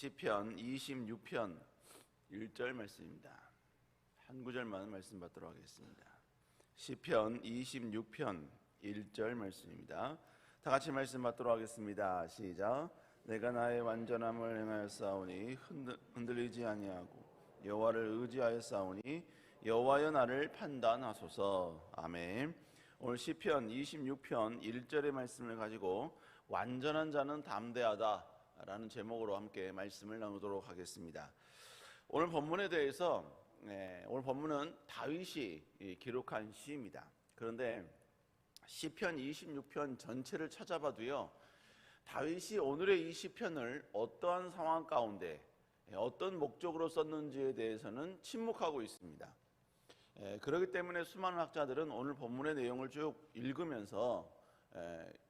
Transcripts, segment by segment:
시편 26편 1절 말씀입니다. 한 구절만 말씀 받도록 하겠습니다. 시편 26편 1절 말씀입니다. 다 같이 말씀 받도록 하겠습니다. 시작. 내가 나의 완전함을 행하였사오니 흔들리지 아니하고 여호와를 의지하였사오니 여호와여 나를 판단하소서. 아멘. 오늘 시편 26편 1절의 말씀을 가지고 완전한 자는 담대하다 라는 제목으로 함께 말씀을 나누도록 하겠습니다. 오늘 본문에 대해서 오늘 본문은 다윗이 기록한 시입니다. 그런데 시편 26편 전체를 찾아봐도요, 다윗이 오늘의 이 시편을 어떠한 상황 가운데 어떤 목적으로 썼는지에 대해서는 침묵하고 있습니다. 그렇기 때문에 수많은 학자들은 오늘 본문의 내용을 쭉 읽으면서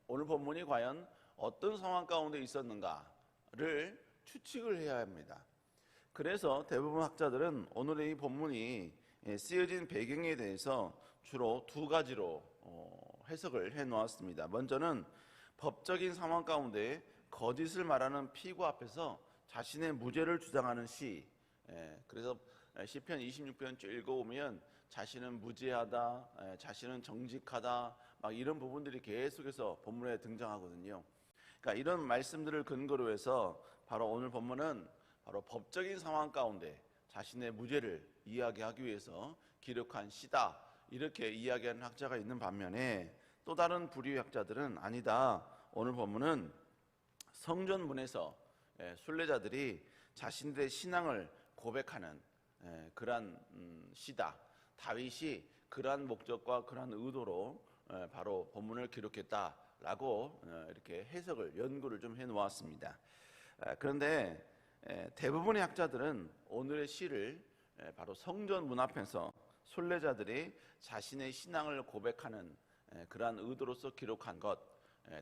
오늘 본문이 과연 어떤 상황 가운데 있었는가를 추측을 해야 합니다. 그래서 대부분 학자들은 오늘의 이 본문이 쓰여진 배경에 대해서 주로 두 가지로 해석을 해 놓았습니다. 먼저는 법적인 상황 가운데 거짓을 말하는 피고 앞에서 자신의 무죄를 주장하는 시. 그래서 시편 26편 쭉 읽어보면 자신은 무죄하다, 자신은 정직하다, 막 이런 부분들이 계속해서 본문에 등장하거든요. 그러니까 이런 말씀들을 근거로 해서 바로 오늘 본문은 바로 법적인 상황 가운데 자신의 무죄를 이야기하기 위해서 기록한 시다, 이렇게 이야기하는 학자가 있는 반면에 또 다른 부류의 학자들은 아니다, 오늘 본문은 성전문에서 순례자들이 자신들의 신앙을 고백하는 그러한 시다, 다윗이 그러한 목적과 그러한 의도로 바로 본문을 기록했다라고 이렇게 해석을 연구를 좀 해놓았습니다. 그런데 대부분의 학자들은 오늘의 시를 바로 성전 문 앞에서 순례자들이 자신의 신앙을 고백하는 그러한 의도로서 기록한 것,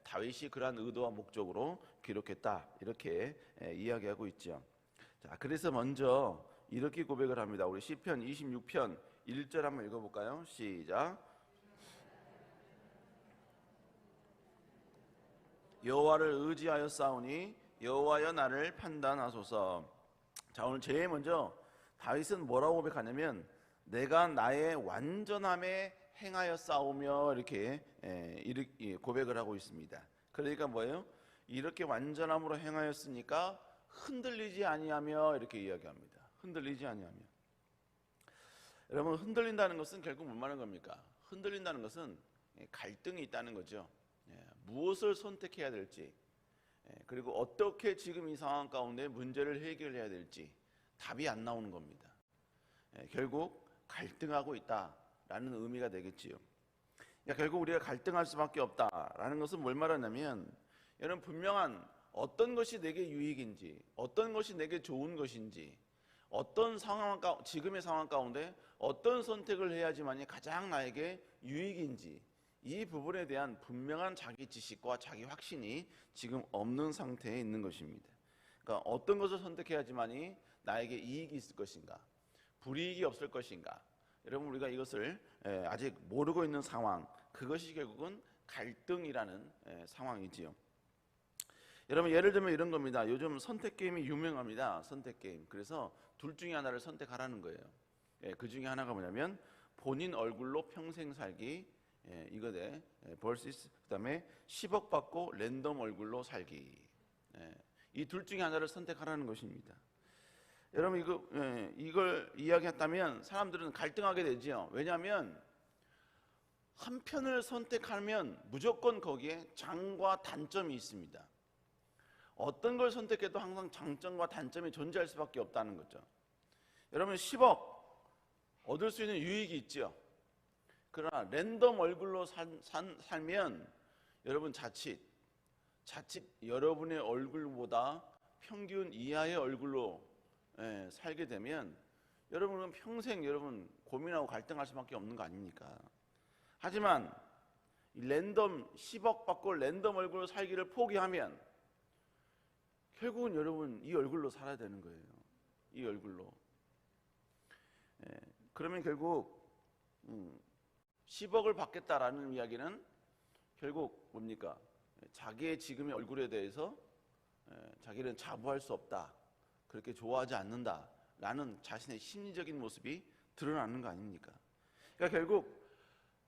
다윗이 그러한 의도와 목적으로 기록했다, 이렇게 이야기하고 있죠. 자, 그래서 먼저 이렇게 고백을 합니다. 우리 시편 26편 1절 한번 읽어볼까요? 시작. 여호와를 의지하여 싸우니 여호와여 나를 판단하소서. 자, 오늘 제일 먼저 다윗은 뭐라고 고백하냐면 내가 나의 완전함에 행하여 싸우며 이렇게 고백을 하고 있습니다. 그러니까 뭐예요? 이렇게 완전함으로 행하였으니까 흔들리지 아니하며 이렇게 이야기합니다. 흔들리지 아니하며. 여러분, 흔들린다는 것은 결국 뭘 말하는 겁니까? 흔들린다는 것은 갈등이 있다는 거죠. 무엇을 선택해야 될지, 그리고 어떻게 지금 이 상황 가운데 문제를 해결해야 될지 답이 안 나오는 겁니다. 결국 갈등하고 있다라는 의미가 되겠지요. 그러니까 결국 우리가 갈등할 수밖에 없다라는 것은 뭘 말하냐면, 여러분, 분명한 어떤 것이 내게 유익인지, 어떤 것이 내게 좋은 것인지, 어떤 상황 지금의 상황 가운데 어떤 선택을 해야지만이 가장 나에게 유익인지, 이 부분에 대한 분명한 자기 지식과 자기 확신이 지금 없는 상태에 있는 것입니다. 그러니까 어떤 것을 선택해야지만이 나에게 이익이 있을 것인가, 불이익이 없을 것인가, 여러분, 우리가 이것을 아직 모르고 있는 상황, 그것이 결국은 갈등이라는 상황이지요. 여러분, 예를 들면 이런 겁니다. 요즘 선택 게임이 유명합니다. 선택 게임. 그래서 둘 중에 하나를 선택하라는 거예요. 그 중에 하나가 뭐냐면 본인 얼굴로 평생 살기, 이거대 vs 그다음에 10억 받고 랜덤 얼굴로 살기. 이 둘 중에 하나를 선택하라는 것입니다. 여러분, 이걸 이야기했다면 사람들은 갈등하게 되죠. 왜냐하면 한 편을 선택하면 무조건 거기에 장과 단점이 있습니다. 어떤 걸 선택해도 항상 장점과 단점이 존재할 수밖에 없다는 거죠. 여러분, 10억 얻을 수 있는 유익이 있죠. 그러나 랜덤 얼굴로 살면 여러분, 자칫 여러분의 얼굴보다 평균 이하의 얼굴로 살게 되면 여러분은 평생 고민하고 갈등할 수밖에 없는 거 아닙니까? 하지만 랜덤 10억 받고 랜덤 얼굴로 살기를 포기하면 결국은 여러분 이 얼굴로 살아야 되는 거예요. 이 얼굴로. 그러면 결국 10억을 받겠다라는 이야기는 결국 뭡니까? 자기의 지금의 얼굴에 대해서 자기는 자부할 수 없다, 그렇게 좋아하지 않는다라는 자신의 심리적인 모습이 드러나는 거 아닙니까? 그러니까 결국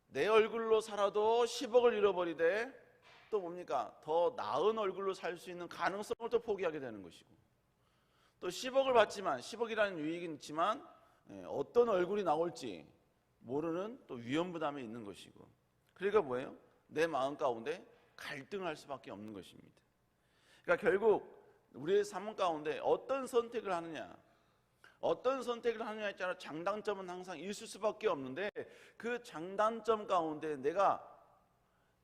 내 얼굴로 살아도 10억을 잃어버리되 또 뭡니까? 더 나은 얼굴로 살 수 있는 가능성을 또 포기하게 되는 것이고, 또 10억을 받지만 10억이라는 유익은 있지만 어떤 얼굴이 나올지 모르는 또 위험부담이 있는 것이고, 그러니까 뭐예요? 내 마음 가운데 갈등을 할 수밖에 없는 것입니다. 그러니까 결국 우리의 삶 가운데 어떤 선택을 하느냐, 어떤 선택을 하느냐에 따라 장단점은 항상 있을 수밖에 없는데, 그 장단점 가운데 내가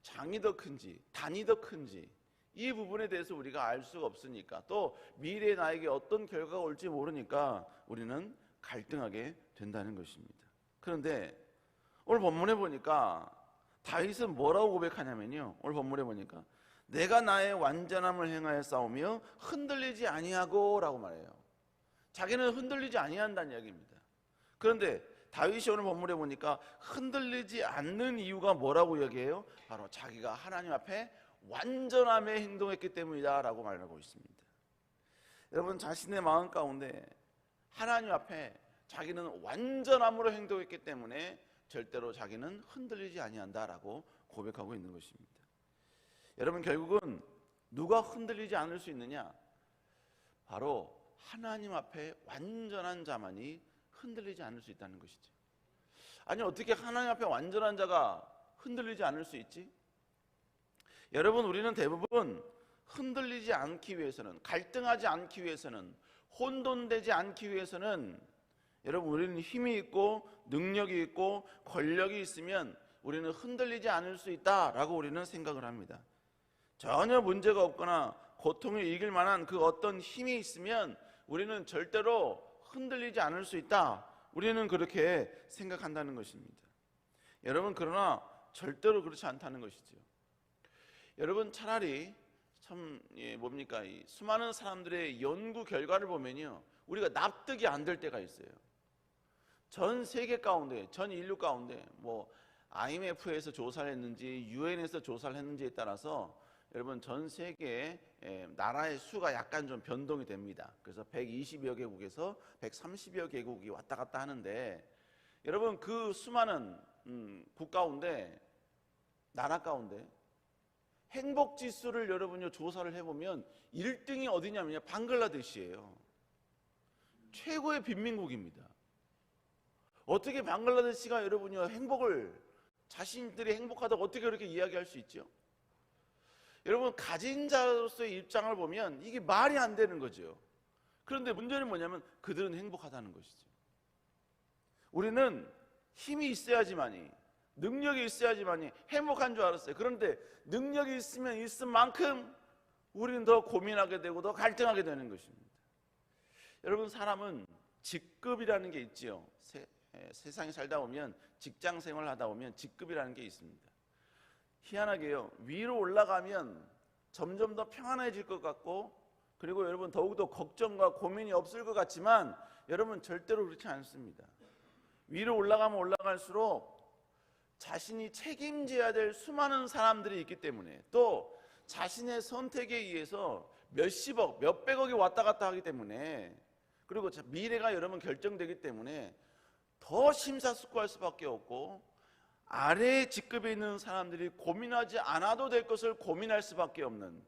장이 더 큰지 단이 더 큰지 이 부분에 대해서 우리가 알 수가 없으니까, 또 미래에 나에게 어떤 결과가 올지 모르니까 우리는 갈등하게 된다는 것입니다. 그런데 오늘 본문에 보니까 다윗은 뭐라고 고백하냐면요, 오늘 본문에 보니까 내가 나의 완전함을 행하여 싸우며 흔들리지 아니하고 라고 말해요. 자기는 흔들리지 아니한다는 이야기입니다. 그런데 다윗이 오늘 본문에 보니까 흔들리지 않는 이유가 뭐라고 이야기해요? 바로 자기가 하나님 앞에 완전함에 행동했기 때문이다 라고 말하고 있습니다. 여러분, 자신의 마음 가운데 하나님 앞에 자기는 완전함으로 행동했기 때문에 절대로 자기는 흔들리지 아니한다라고 고백하고 있는 것입니다. 여러분, 결국은 누가 흔들리지 않을 수 있느냐? 바로 하나님 앞에 완전한 자만이 흔들리지 않을 수 있다는 것이죠. 아니, 어떻게 하나님 앞에 완전한 자가 흔들리지 않을 수 있지? 여러분, 우리는 대부분 흔들리지 않기 위해서는, 갈등하지 않기 위해서는, 혼돈되지 않기 위해서는, 여러분, 우리는 힘이 있고 능력이 있고 권력이 있으면 우리는 흔들리지 않을 수 있다라고 우리는 생각을 합니다. 전혀 문제가 없거나 고통을 이길 만한 그 어떤 힘이 있으면 우리는 절대로 흔들리지 않을 수 있다, 우리는 그렇게 생각한다는 것입니다. 여러분, 그러나 절대로 그렇지 않다는 것이죠. 여러분, 차라리 참 뭡니까, 이 수많은 사람들의 연구 결과를 보면요, 우리가 납득이 안 될 때가 있어요. 전 세계 가운데, 전 인류 가운데 뭐 IMF에서 조사를 했는지 UN에서 조사를 했는지에 따라서 여러분, 전 세계 나라의 수가 약간 좀 변동이 됩니다. 그래서 120여 개국에서 130여 개국이 왔다 갔다 하는데, 여러분, 그 수많은 국 가운데, 나라 가운데 행복 지수를 여러분요 조사를 해보면 1등이 어디냐면요, 방글라데시예요. 최고의 빈민국입니다. 어떻게 방글라데시가 여러분요 행복을, 자신들이 행복하다고 어떻게 그렇게 이야기할 수 있죠? 여러분, 가진 자로서의 입장을 보면 이게 말이 안 되는 거죠. 그런데 문제는 뭐냐면 그들은 행복하다는 것이죠. 우리는 힘이 있어야지만이, 능력이 있어야지만이 행복한 줄 알았어요. 그런데 능력이 있으면 있은 만큼 우리는 더 고민하게 되고 더 갈등하게 되는 것입니다. 여러분, 사람은 직급이라는 게 있지요. 세상에 살다 보면, 직장 생활을 하다 보면 직급이라는 게 있습니다. 희한하게요, 위로 올라가면 점점 더 평안해질 것 같고, 그리고 여러분 더욱더 걱정과 고민이 없을 것 같지만 여러분, 절대로 그렇지 않습니다. 위로 올라가면 올라갈수록 자신이 책임져야 될 수많은 사람들이 있기 때문에, 또 자신의 선택에 의해서 몇십억, 몇백억이 왔다 갔다 하기 때문에, 그리고 미래가 여러분 결정되기 때문에 더 심사숙고할 수밖에 없고, 아래의 직급에 있는 사람들이 고민하지 않아도 될 것을 고민할 수밖에 없는,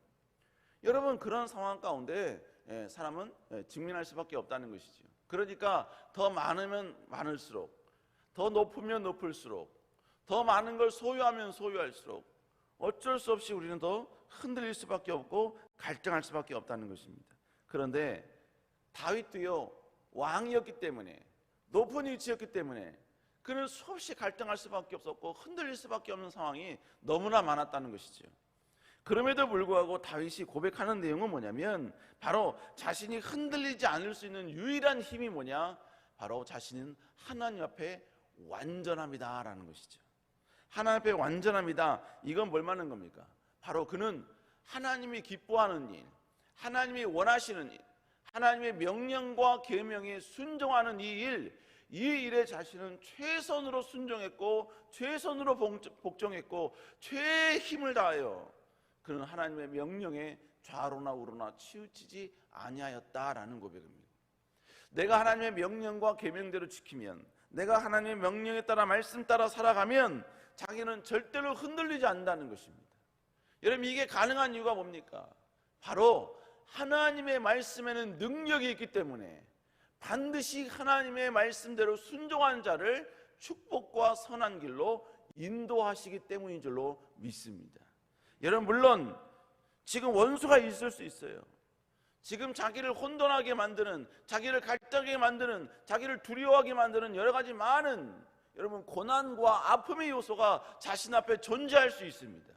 여러분, 그런 상황 가운데 사람은 직면할 수밖에 없다는 것이죠. 그러니까 더 많으면 많을수록, 더 높으면 높을수록, 더 많은 걸 소유하면 소유할수록 어쩔 수 없이 우리는 더 흔들릴 수밖에 없고 갈등할 수밖에 없다는 것입니다. 그런데 다윗도요, 왕이었기 때문에, 높은 위치였기 때문에 그는 수없이 갈등할 수밖에 없었고 흔들릴 수밖에 없는 상황이 너무나 많았다는 것이죠. 그럼에도 불구하고 다윗이 고백하는 내용은 뭐냐면, 바로 자신이 흔들리지 않을 수 있는 유일한 힘이 뭐냐, 바로 자신은 하나님 앞에 완전합니다 라는 것이죠. 하나님 앞에 완전합니다, 이건 뭘 말하는 겁니까? 바로 그는 하나님이 기뻐하는 일, 하나님이 원하시는 일, 하나님의 명령과 계명에 순종하는 이 일에 자신은 최선으로 순종했고 최선으로 복종했고 최의 힘을 다하여 그는 하나님의 명령에 좌로나 우로나 치우치지 아니하였다라는 고백입니다. 내가 하나님의 명령과 계명대로 지키면, 내가 하나님의 명령에 따라 말씀 따라 살아가면 자기는 절대로 흔들리지 않는다는 것입니다. 여러분, 이게 가능한 이유가 뭡니까? 바로 하나님의 말씀에는 능력이 있기 때문에 반드시 하나님의 말씀대로 순종하는 자를 축복과 선한 길로 인도하시기 때문인 줄로 믿습니다. 여러분, 물론 지금 원수가 있을 수 있어요. 지금 자기를 혼돈하게 만드는, 자기를 갈등하게 만드는, 자기를 두려워하게 만드는 여러 가지 많은 여러분 고난과 아픔의 요소가 자신 앞에 존재할 수 있습니다.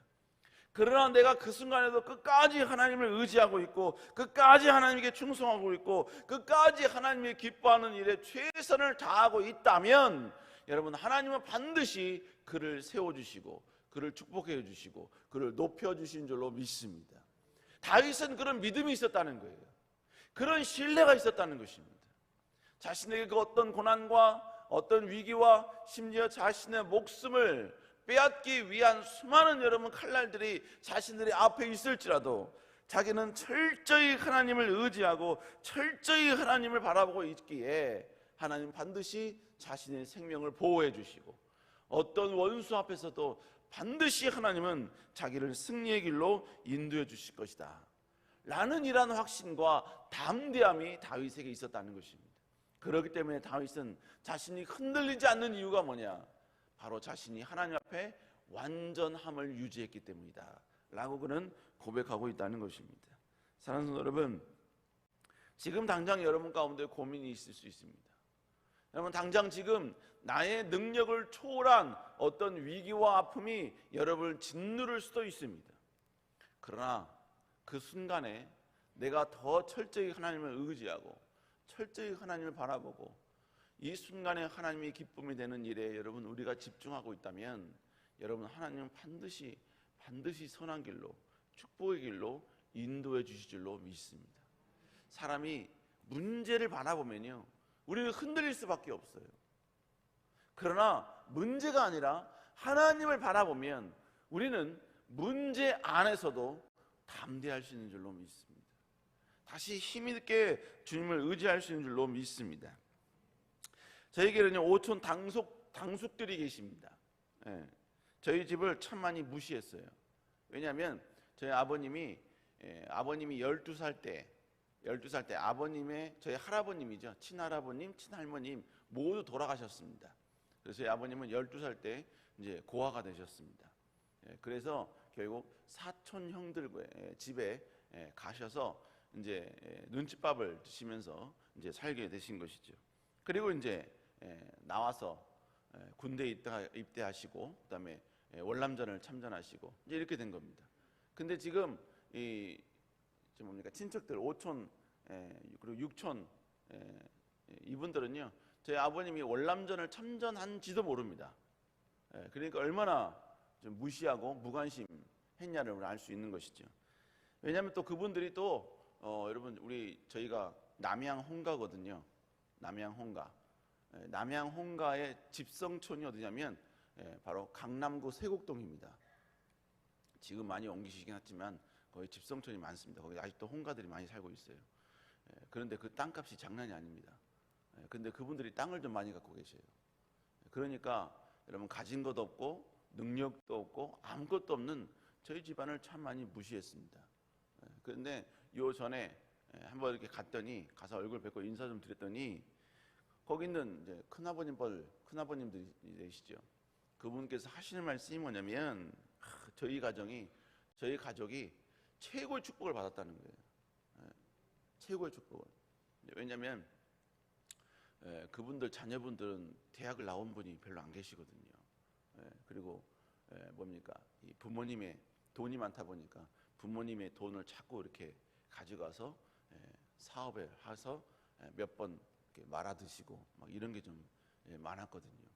그러나 내가 그 순간에도 끝까지 하나님을 의지하고 있고, 끝까지 하나님께 충성하고 있고, 끝까지 하나님이 기뻐하는 일에 최선을 다하고 있다면, 여러분, 하나님은 반드시 그를 세워주시고 그를 축복해 주시고 그를 높여주신 줄로 믿습니다. 다윗은 그런 믿음이 있었다는 거예요. 그런 신뢰가 있었다는 것입니다. 자신에게 그 어떤 고난과 어떤 위기와 심지어 자신의 목숨을 빼앗기 위한 수많은 여러분 칼날들이 자신들의 앞에 있을지라도 자기는 철저히 하나님을 의지하고 철저히 하나님을 바라보고 있기에 하나님 반드시 자신의 생명을 보호해 주시고 어떤 원수 앞에서도 반드시 하나님은 자기를 승리의 길로 인도해 주실 것이다 라는 이러한 확신과 담대함이 다윗에게 있었다는 것입니다. 그렇기 때문에 다윗은 자신이 흔들리지 않는 이유가 뭐냐? 바로 자신이 하나님 앞에 완전함을 유지했기 때문이다 라고 그는 고백하고 있다는 것입니다. 사랑하는 성도 여러분, 지금 당장 여러분 가운데 고민이 있을 수 있습니다. 여러분, 당장 지금 나의 능력을 초월한 어떤 위기와 아픔이 여러분을 짓누를 수도 있습니다. 그러나 그 순간에 내가 더 철저히 하나님을 의지하고 철저히 하나님을 바라보고 이 순간에 하나님이 기쁨이 되는 일에 여러분 우리가 집중하고 있다면 여러분 하나님은 반드시 선한 길로 축복의 길로 인도해 주실 줄로 믿습니다. 사람이 문제를 바라보면요 우리는 흔들릴 수밖에 없어요. 그러나 문제가 아니라 하나님을 바라보면 우리는 문제 안에서도 담대할 수 있는 줄로 믿습니다. 다시 힘있게 주님을 의지할 수 있는 줄로 믿습니다. 저에게는요 5촌 당숙들이 계십니다. 예, 저희 집을 참 많이 무시했어요. 왜냐하면 저희 아버님이 12살 때 아버님의 저희 할아버님이죠. 친할아버님, 친할머님 모두 돌아가셨습니다. 그래서 저희 아버님은 12살 때 이제 고아가 되셨습니다. 그래서 결국 사촌 형들의 집에 가셔서 이제 눈칫밥을 드시면서 이제 살게 되신 것이죠. 그리고 이제 나와서 군대 입대하시고 그다음에 월남전을 참전하시고 이제 이렇게 된 겁니다. 근데 지금 친척들 5촌 그리고 6촌 이분들은요 저희 아버님이 월남전을 참전한지도 모릅니다. 그러니까 얼마나 좀 무시하고 무관심했냐를 알 수 있는 것이죠. 왜냐하면 또 그분들이 또 여러분 저희가 남양 홍가거든요. 남양 홍가의 집성촌이 어디냐면 바로 강남구 세곡동입니다. 지금 많이 옮기시긴 했지만 거의 집성촌이 많습니다. 거기 아직도 홍가들이 많이 살고 있어요. 그런데 그 땅값이 장난이 아닙니다. 그런데 그분들이 땅을 좀 많이 갖고 계세요. 그러니까 여러분 가진 것도 없고 능력도 없고 아무것도 없는 저희 집안을 참 많이 무시했습니다. 그런데 요 전에 한번 이렇게 가서 얼굴 뵙고 인사 좀 드렸더니 거기 있는 이제 큰아버님들이 되시죠. 그분께서 하시는 말씀이 뭐냐면 저희 가족이 최고의 축복을 받았다는 거예요. 최고의 축복을. 왜냐하면 그분들 자녀분들은 대학을 나온 분이 별로 안 계시거든요. 그리고 이 부모님의 돈이 많다 보니까 부모님의 돈을 자꾸 이렇게 가져가서 사업에 해서 몇 번 말아 드시고 막 이런 게 좀 많았거든요.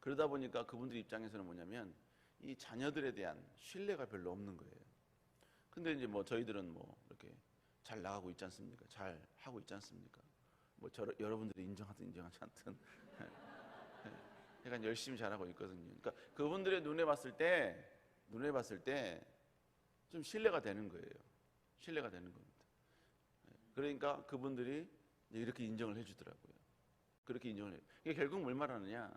그러다 보니까 그분들 입장에서는 뭐냐면 이 자녀들에 대한 신뢰가 별로 없는 거예요. 근데 이제 저희들은 이렇게 잘 나가고 있지 않습니까? 잘 하고 있지 않습니까? 여러분들이 인정하든 인정하지 않든 그러니까 열심히 잘하고 있거든요. 그러니까 그분들의 눈에 봤을 때 좀 신뢰가 되는 거예요. 신뢰가 되는 겁니다. 그러니까 그분들이 이렇게 인정을 해주더라고요. 그렇게 인정을 해요. 이게 결국 뭘 말하느냐,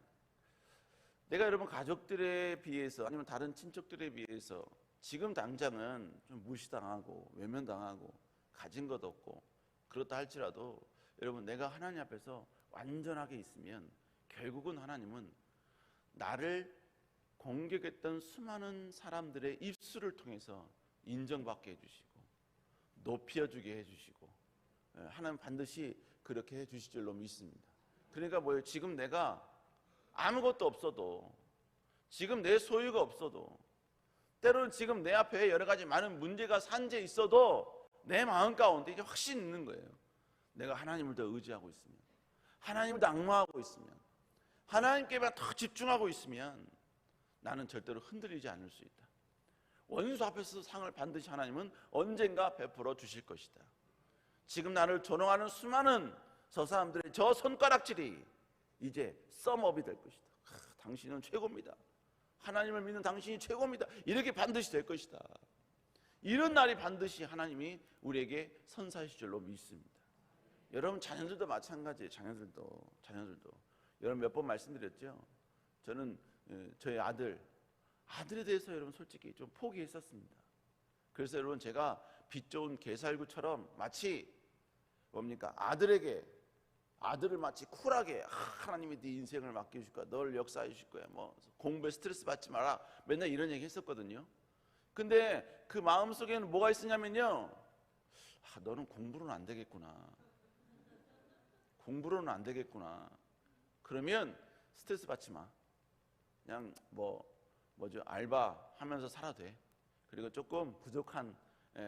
내가 여러분 가족들에 비해서 아니면 다른 친척들에 비해서 지금 당장은 좀 무시당하고 외면당하고 가진 것 없고 그렇다 할지라도 여러분, 내가 하나님 앞에서 완전하게 있으면 결국은 하나님은 나를 공격했던 수많은 사람들의 입술을 통해서 인정받게 해주시고 높여주게 해주시고, 하나님 반드시 그렇게 해주실 줄로 믿습니다. 그러니까 뭐예요? 지금 내가 아무것도 없어도, 지금 내 소유가 없어도, 때로는 지금 내 앞에 여러 가지 많은 문제가 산재 있어도 내 마음 가운데 이게 확신이 있는 거예요. 내가 하나님을 더 의지하고 있으면, 하나님을 더 앙망하고 있으면, 하나님께만 더 집중하고 있으면 나는 절대로 흔들리지 않을 수 있다. 원수 앞에서 상을 반드시 하나님은 언젠가 베풀어 주실 것이다. 지금 나를 조롱하는 수많은 저 사람들의 저 손가락질이 이제 썸업이 될 것이다. 당신은 최고입니다. 하나님을 믿는 당신이 최고입니다. 이렇게 반드시 될 것이다. 이런 날이 반드시 하나님이 우리에게 선사하실 줄로 믿습니다. 여러분, 자녀들도 마찬가지예요. 자녀들도 여러분, 몇 번 말씀드렸죠. 저는 저희 아들에 대해서 여러분 솔직히 좀 포기했었습니다. 그래서 여러분, 제가 빛 좋은 개살구처럼 마치 뭡니까, 아들을 마치 쿨하게 하나님이 네 인생을 맡겨줄 거야, 널 역사해 주실 거야, 뭐 공부에 스트레스 받지 마라, 맨날 이런 얘기 했었거든요. 근데 그 마음속에는 뭐가 있었냐면요, 너는 공부로는 안 되겠구나. 공부로는 안 되겠구나. 그러면 스트레스 받지 마. 그냥 뭐죠, 알바 하면서 살아도 돼. 그리고 조금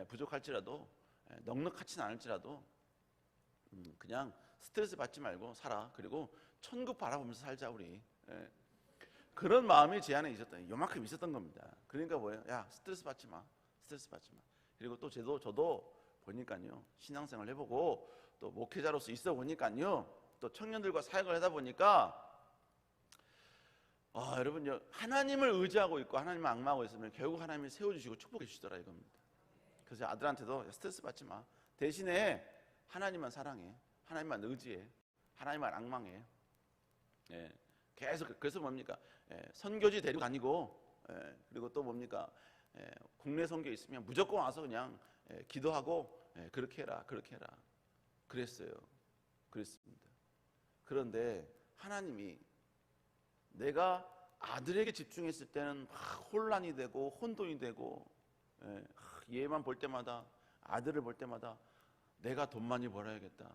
부족할지라도, 넉넉하진 않을지라도 그냥 스트레스 받지 말고 살아. 그리고 천국 바라보면서 살자 우리. 그런 마음이 제 안에 요만큼 있었던 겁니다. 그러니까 뭐예요? 야, 스트레스 받지 마. 그리고 또 저도 보니까요, 신앙생활 해보고 또 목회자로서 있어 보니까요, 또 청년들과 사역을 하다 보니까 여러분, 하나님을 의지하고 있고 하나님을 앙망하고 있으면 결국 하나님이 세워주시고 축복해 주시더라 이겁니다. 그래서 아들한테도 스트레스 받지 마. 대신에 하나님만 사랑해. 하나님만 의지해. 하나님만 앙망해. 계속. 그래서 뭡니까? 선교지 데리고 다니고, 그리고 또 뭡니까? 국내 선교 있으면 무조건 와서 그냥 기도하고, 그렇게 해라. 그랬습니다. 그런데 하나님이 내가 아들에게 집중했을 때는 혼란이 되고 혼돈이 되고, 얘만 볼 때마다, 아들을 볼 때마다 내가 돈 많이 벌어야겠다.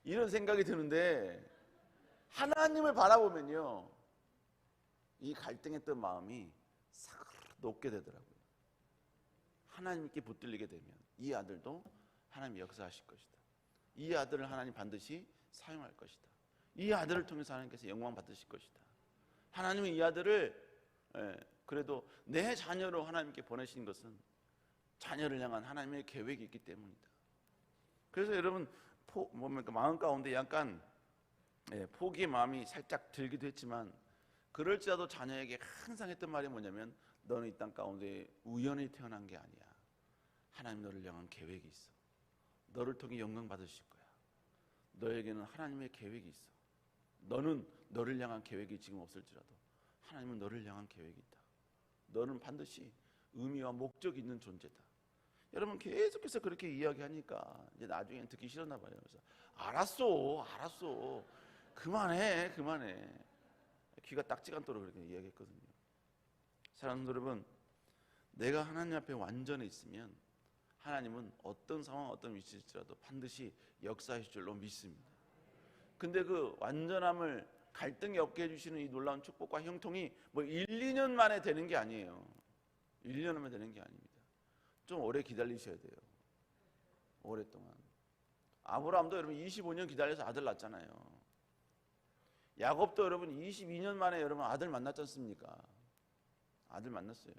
이런 생각이 드는데, 하나님을 바라보면요, 이 갈등했던 마음이 싹 녹게 되더라고요. 하나님께 붙들리게 되면 이 아들도 하나님이 역사하실 것이다. 이 아들을 하나님 반드시 사용할 것이다. 이 아들을 통해서 하나님께서 영광 받으실 것이다. 하나님은 이 아들을 그래도 내 자녀로 하나님께 보내신 것은 자녀를 향한 하나님의 계획이 있기 때문이다. 그래서 여러분, 마음 가운데 약간 포기의 마음이 살짝 들기도 했지만, 그럴지라도 자녀에게 항상 했던 말이 뭐냐면, 너는 이 땅 가운데 우연히 태어난 게 아니야. 하나님 너를 향한 계획이 있어. 너를 통해 영광 받으실 거야. 너에게는 하나님의 계획이 있어. 너는 너를 향한 계획이 지금 없을지라도 하나님은 너를 향한 계획이 있다. 너는 반드시 의미와 목적이 있는 존재다. 여러분, 계속해서 그렇게 이야기하니까 이제 나중엔 듣기 싫었나 봐요. 그래서 알았어. 그만해. 귀가 딱지가 않도록 그렇게 이야기했거든요. 사랑하는 여러분, 내가 하나님 앞에 완전히 있으면 하나님은 어떤 상황, 어떤 위치일지라도 반드시 역사하실 줄로 믿습니다. 근데 그 완전함을 갈등이 없게 해주시는 이 놀라운 축복과 형통이 1, 2년 만에 되는 게 아니에요. 1, 2년 만에 되는 게 아닙니다. 좀 오래 기다리셔야 돼요. 오랫동안. 아브라함도 여러분 25년 기다려서 아들 낳았잖아요. 야곱도 여러분 22년 만에 여러분 아들 만났지 않습니까? 아들 만났어요.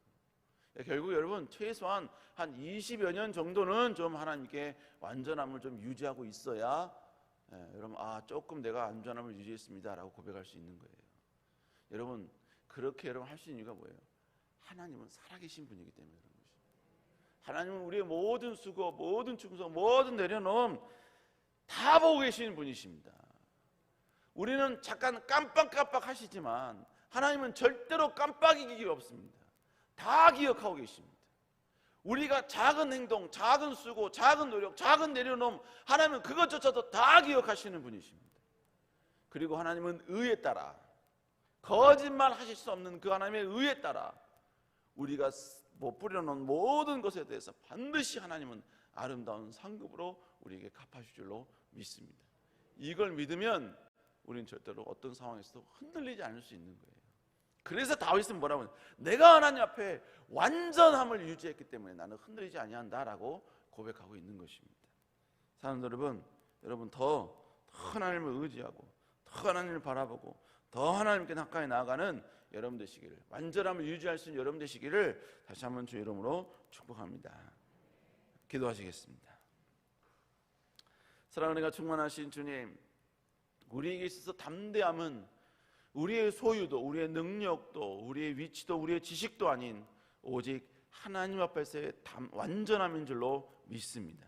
결국 여러분 최소한 한 20여 년 정도는 좀 하나님께 완전함을 좀 유지하고 있어야, 여러분 조금 내가 완전함을 유지했습니다 라고 고백할 수 있는 거예요. 여러분, 그렇게 여러분 할 수 있는 이유가 뭐예요? 하나님은 살아계신 분이기 때문에 그런 것입니다. 하나님은 우리의 모든 수고, 모든 충성, 모든 내려놓음 다 보고 계시는 분이십니다. 우리는 잠깐 깜빡깜빡 하시지만 하나님은 절대로 깜빡이기 없습니다. 다 기억하고 계십니다. 우리가 작은 행동, 작은 수고, 작은 노력, 작은 내려놓음, 하나님은 그것조차도 다 기억하시는 분이십니다. 그리고 하나님은 의에 따라, 거짓말 하실 수 없는 그 하나님의 의에 따라 우리가 뿌려놓은 모든 것에 대해서 반드시 하나님은 아름다운 상급으로 우리에게 갚아줄 줄로 믿습니다. 이걸 믿으면 우리는 절대로 어떤 상황에서도 흔들리지 않을 수 있는 거예요. 그래서 다윗은 뭐라고 하냐, 내가 하나님 앞에 완전함을 유지했기 때문에 나는 흔들리지 아니한다라고 고백하고 있는 것입니다. 사랑하는 여러분 더 하나님을 의지하고 더 하나님을 바라보고 더 하나님께 가까이 나아가는 여러분 되시기를, 완전함을 유지할 수 있는 여러분 되시기를 다시 한번 주 이름으로 축복합니다. 기도하시겠습니다. 사랑하는 은혜가 충만하신 주님, 우리에게 있어서 담대함은 우리의 소유도, 우리의 능력도, 우리의 위치도, 우리의 지식도 아닌 오직 하나님 앞에서의 완전함인 줄로 믿습니다.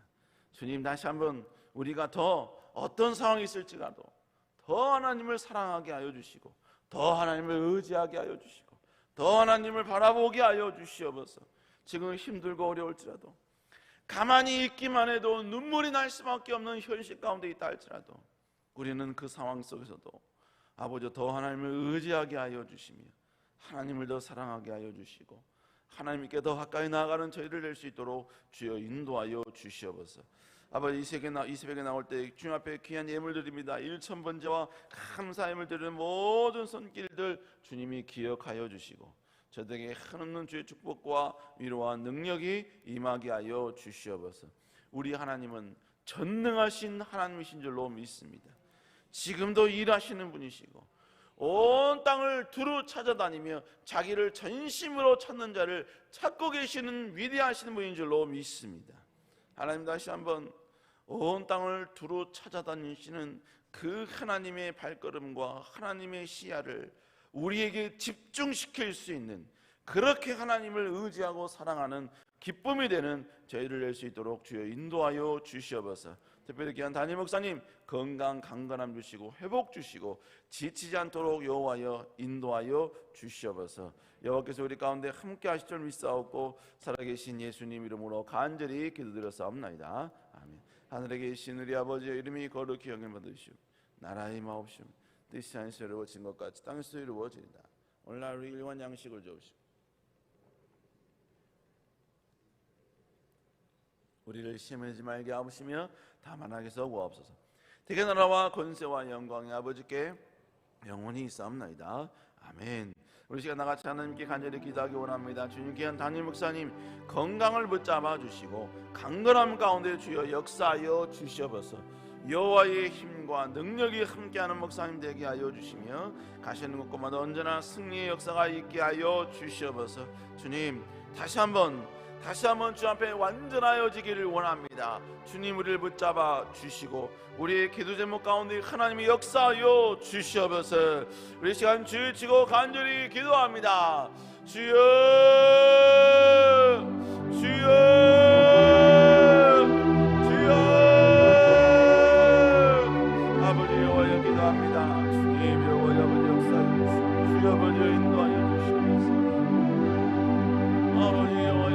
주님, 다시 한번 우리가 더 어떤 상황이 있을지라도 더 하나님을 사랑하게 하여 주시고, 더 하나님을 의지하게 하여 주시고, 더 하나님을 바라보게 하여 주시옵소서. 지금 힘들고 어려울지라도, 가만히 있기만 해도 눈물이 날 수밖에 없는 현실 가운데 있다 할지라도 우리는 그 상황 속에서도 아버지 더 하나님을 의지하게 하여 주시며 하나님을 더 사랑하게 하여 주시고 하나님께 더 가까이 나아가는 저희를 낼 수 있도록 주여 인도하여 주시옵소서. 아버지, 이 새벽에 나올 때 주님 앞에 귀한 예물 드립니다. 1000번제와 감사 예물 드리는 모든 손길들 주님이 기억하여 주시고 저들에게 한없는 주의 축복과 위로와 능력이 임하게 하여 주시옵소서. 우리 하나님은 전능하신 하나님이신 줄로 믿습니다. 지금도 일하시는 분이시고 온 땅을 두루 찾아다니며 자기를 전심으로 찾는 자를 찾고 계시는 위대하신 분인 줄로 믿습니다. 하나님, 다시 한번 온 땅을 두루 찾아다니시는 그 하나님의 발걸음과 하나님의 시야를 우리에게 집중시킬 수 있는, 그렇게 하나님을 의지하고 사랑하는 기쁨이 되는 저희를 낼 수 있도록 주여 인도하여 주시옵소서. 특별히 귀한 담임 목사님 건강 강건함 주시고 회복 주시고 지치지 않도록 여호와여 인도하여 주시옵소서. 여호와께서 우리 가운데 함께 하실 줄 믿사옵고 살아계신 예수님 이름으로 간절히 기도드렸사옵나이다. 아멘. 하늘에 계신 우리 아버지의 이름이 거룩히 여김받으시오. 나라의 마옵시오. 뜻이 하늘에서 이루어진 것 같이 땅에서 이루어지리다. 오늘날 우리 일용할 양식을 주옵시오. 우리를 시험에 들지 말게 하옵시며 다만 악에서 구하옵소서. 대개 나라와 권세와 영광이 아버지께 영원히 있사옵나이다. 아멘. 우리 시간 나같이 하나님께 간절히 기도하기 원합니다. 주님, 귀한 담임 목사님 건강을 붙잡아 주시고 강건함 가운데 주여 역사하여 주시옵소서. 여호와의 힘과 능력이 함께하는 목사님 되게 하여 주시며 가시는 곳곳마다 언제나 승리의 역사가 있게 하여 주시옵소서. 주님, 다시 한번 주 앞에 완전하여지기를 원합니다. 주님, 우리를 붙잡아 주시고 우리의 기도 제목 가운데 하나님이 역사하여 주시옵소서. 우리 시간 주여 치고 간절히 기도합니다. 주여, 주여, 주여. 아버지 여호와여 기도합니다. 주님 여호와여 아버지 역사하여 주시옵소서. 주여 아버지 인도하여 주시옵소서. 아버지 여호와